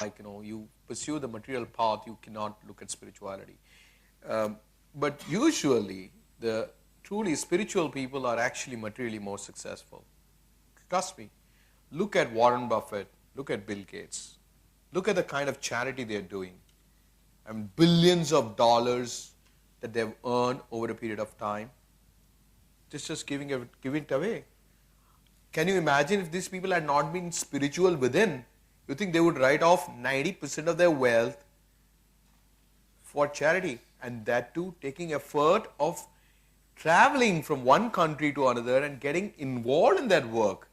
like, you pursue the material path, you cannot look at spirituality. But usually, the truly spiritual people are actually materially more successful. Trust me. Look at Warren Buffett. Look at Bill Gates. Look at the kind of charity they're doing. And billions of dollars that they've earned over a period of time. Just giving it away. Can you imagine if these people had not been spiritual within? You think they would write off 90% of their wealth for charity? And that too, taking effort of traveling from one country to another and getting involved in that work.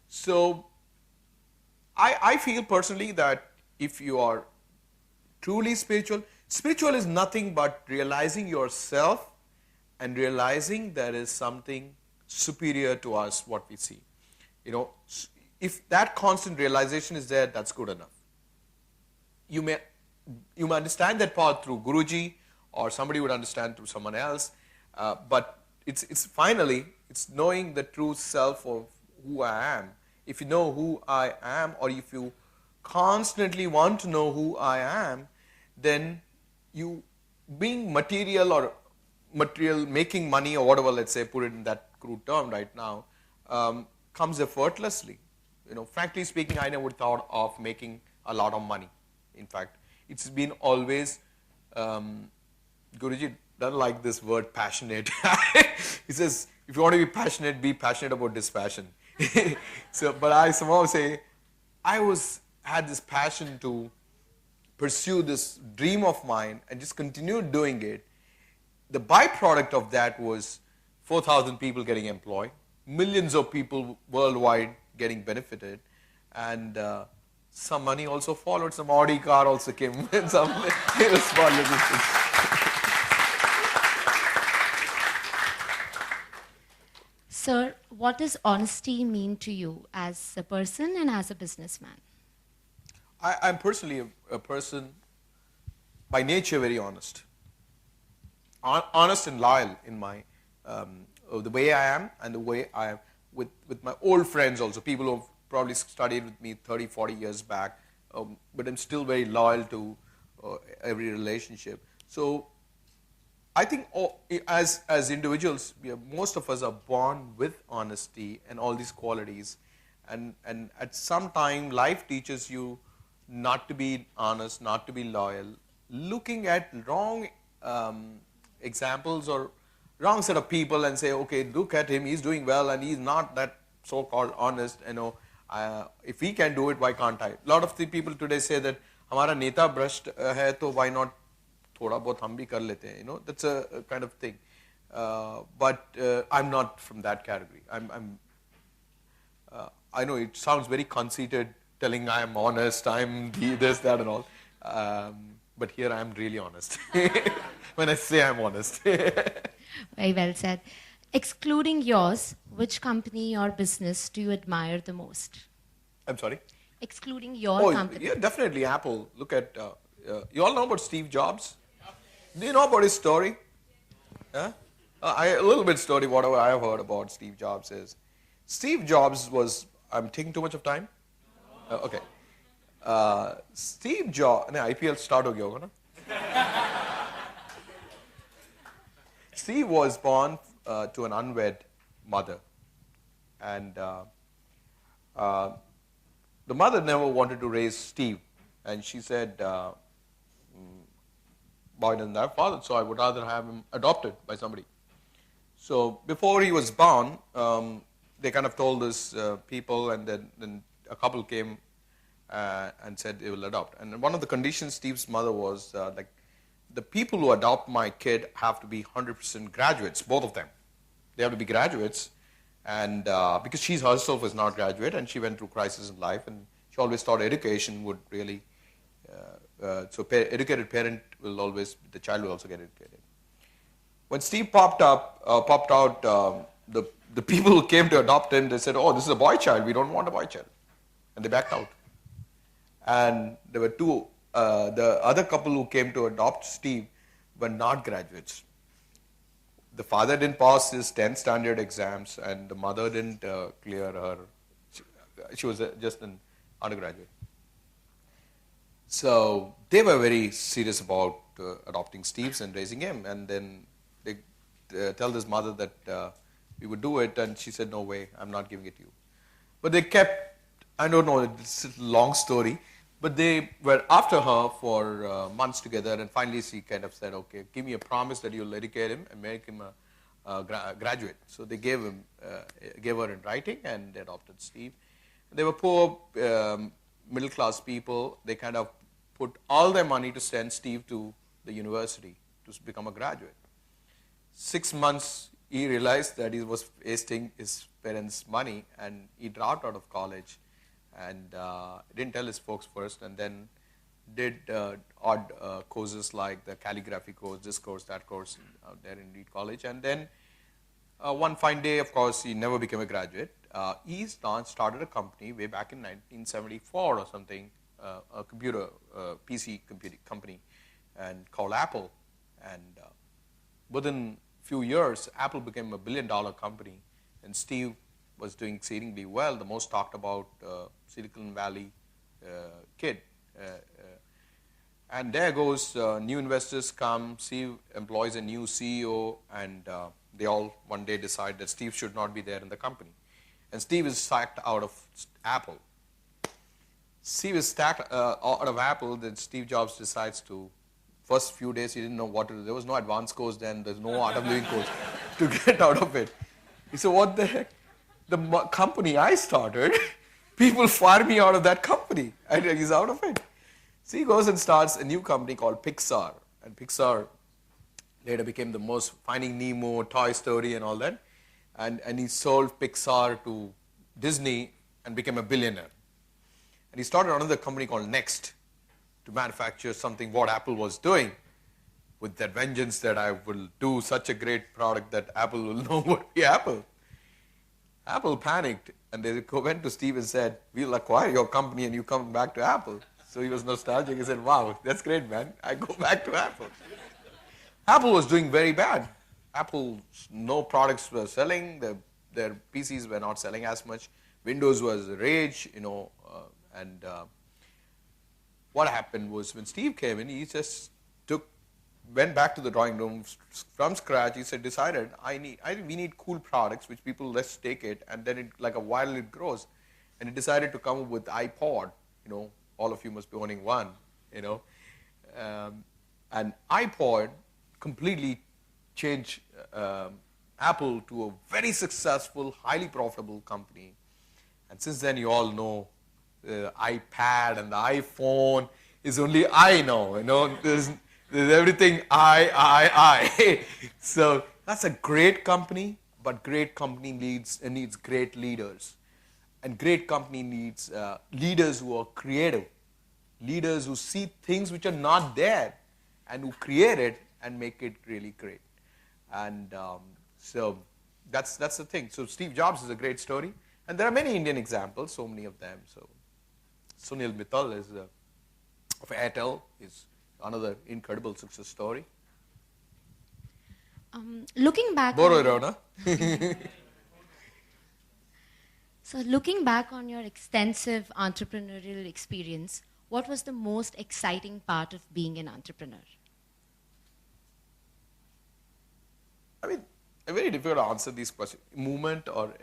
So I feel personally that if you are truly spiritual is nothing but realizing yourself and realizing there is something superior to us, what we see. If that constant realization is there, that's good enough. You may understand that part through Guruji, or somebody would understand through someone else, but it's finally, it's knowing the true self of who I am. If you know who I am, or if you constantly want to know who I am, then you, being material or making money or whatever, let's say, put it in that crude term right now, comes effortlessly. Frankly speaking, I never thought of making a lot of money. In fact, it's been always, Guruji doesn't like this word passionate. He says, if you want to be passionate about dispassion. But I somehow say, I had this passion to pursue this dream of mine and just continue doing it. The byproduct of that was 4,000 people getting employed, millions of people worldwide getting benefited, and some money also followed. Some Audi car also came in, some small little things. Sir, what does honesty mean to you as a person and as a businessman? I'm personally a person, by nature, very honest. Honest and loyal in my the way I am and the way I am with my old friends also, people who have probably studied with me 30, 40 years back, but I'm still very loyal to every relationship. So I think as individuals, most of us are born with honesty and all these qualities, and at some time life teaches you not to be honest, not to be loyal, looking at wrong examples or wrong set of people and say, okay, look at him, he's doing well and he's not that so-called honest. If he can do it, why can't I? A lot of the people today say that हमारा नेता भ्रष्ट है तो why not थोड़ा बहुत हम भी कर लेते हैं. That's a kind of thing. But I'm not from that category. I know it sounds very conceited, telling I'm honest, I'm this, that, and all. But here I am really honest. When I say I'm honest. Very well said. Excluding yours, which company or business do you admire the most? I'm sorry? Excluding your company. Yeah, definitely Apple. Look at, you all know about Steve Jobs? Do you know about his story? Yeah? A little bit story, whatever I have heard about Steve Jobs is, Steve Jobs was, I'm taking too much of time? Okay. Steve Jobs, IPL start ho gaya hoga na? Steve was born to an unwed mother, and the mother never wanted to raise Steve, and she said, boy doesn't have father, so I would rather have him adopted by somebody. So before he was born, they kind of told us people, and then a couple came and said they will adopt. And one of the conditions Steve's mother was like, the people who adopt my kid have to be 100% graduates, both of them. They have to be graduates, and because she herself was not graduate, and she went through crisis in life, and she always thought education would really, educated parent will always, the child will also get educated. When Steve popped out, the people who came to adopt him, they said, oh, this is a boy child, we don't want a boy child. And they backed out. And there were two, the other couple who came to adopt Steve were not graduates. The father didn't pass his 10th standard exams, and the mother didn't clear her. She was just an undergraduate. So they were very serious about adopting Steve's and raising him. And then they tell his mother that we would do it, and she said, "No way, I'm not giving it to you." But they kept, I don't know, it's a long story, but they were after her for months together, and finally she kind of said, "Okay, give me a promise that you'll educate him and make him a graduate." So they gave her in writing, and they adopted Steve. They were poor, middle class people. They kind of put all their money to send Steve to the university to become a graduate. 6 months, he realized that he was wasting his parents' money, and he dropped out of college, and didn't tell his folks first, and then did odd courses like the calligraphy course, this course, that course out there in Reed College. And then one fine day, of course, he never became a graduate. He started a company way back in 1974 or something, a computer, PC computing company, and called Apple. And within few years, Apple became a billion-dollar company, and Steve was doing exceedingly well, the most talked about Silicon Valley kid. And there goes, new investors come, Steve employs a new CEO, and they all one day decide that Steve should not be there in the company. And Steve is sacked out of Apple. Steve is sacked out of Apple, then Steve Jobs decides to, first few days he didn't know what to do. There was no advanced course then, there's no art of living course to get out of it. He said, "What the heck? The company I started, people fire me out of that company." And he's out of it. So he goes and starts a new company called Pixar. And Pixar later became the most, Finding Nemo, Toy Story and all that. And he sold Pixar to Disney and became a billionaire. And he started another company called Next to manufacture something what Apple was doing, with that vengeance that I will do such a great product that Apple will know what be Apple. Apple panicked, and they went to Steve and said, "We'll acquire your company and you come back to Apple." So he was nostalgic. He said, "Wow, that's great, man. I go back to Apple." Apple was doing very bad. Apple, no products were selling. Their PCs were not selling as much. Windows was a rage, and what happened was when Steve came in, he just went back to the drawing room from scratch. He said, decided, we need cool products, which people, let's take it, and then like a while it grows. And he decided to come up with iPod. All of you must be owning one, and iPod completely changed Apple to a very successful, highly profitable company. And since then, you all know the iPad and the iPhone is only I now. There's everything I. So that's a great company, but great company needs great leaders. And great company needs leaders who are creative, leaders who see things which are not there and who create it and make it really great. And so that's the thing. So Steve Jobs is a great story. And there are many Indian examples, so many of them. So Sunil Mittal of Airtel is another incredible success story. Looking back. So looking back on your extensive entrepreneurial experience, what was the most exciting part of being an entrepreneur? I mean, it's very difficult to answer these questions. Movement or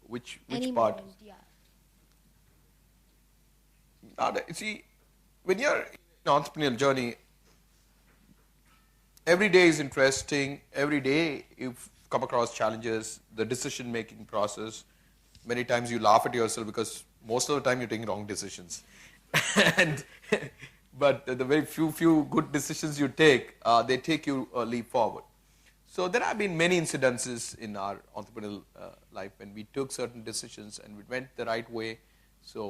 which Any part? moment, yeah. See, when you're in an entrepreneurial journey, every day is interesting. Every day you come across challenges, the decision-making process. Many times you laugh at yourself because most of the time you're taking wrong decisions. But the very few good decisions you take, they take you a leap forward. So there have been many incidences in our entrepreneurial life when we took certain decisions and we went the right way. So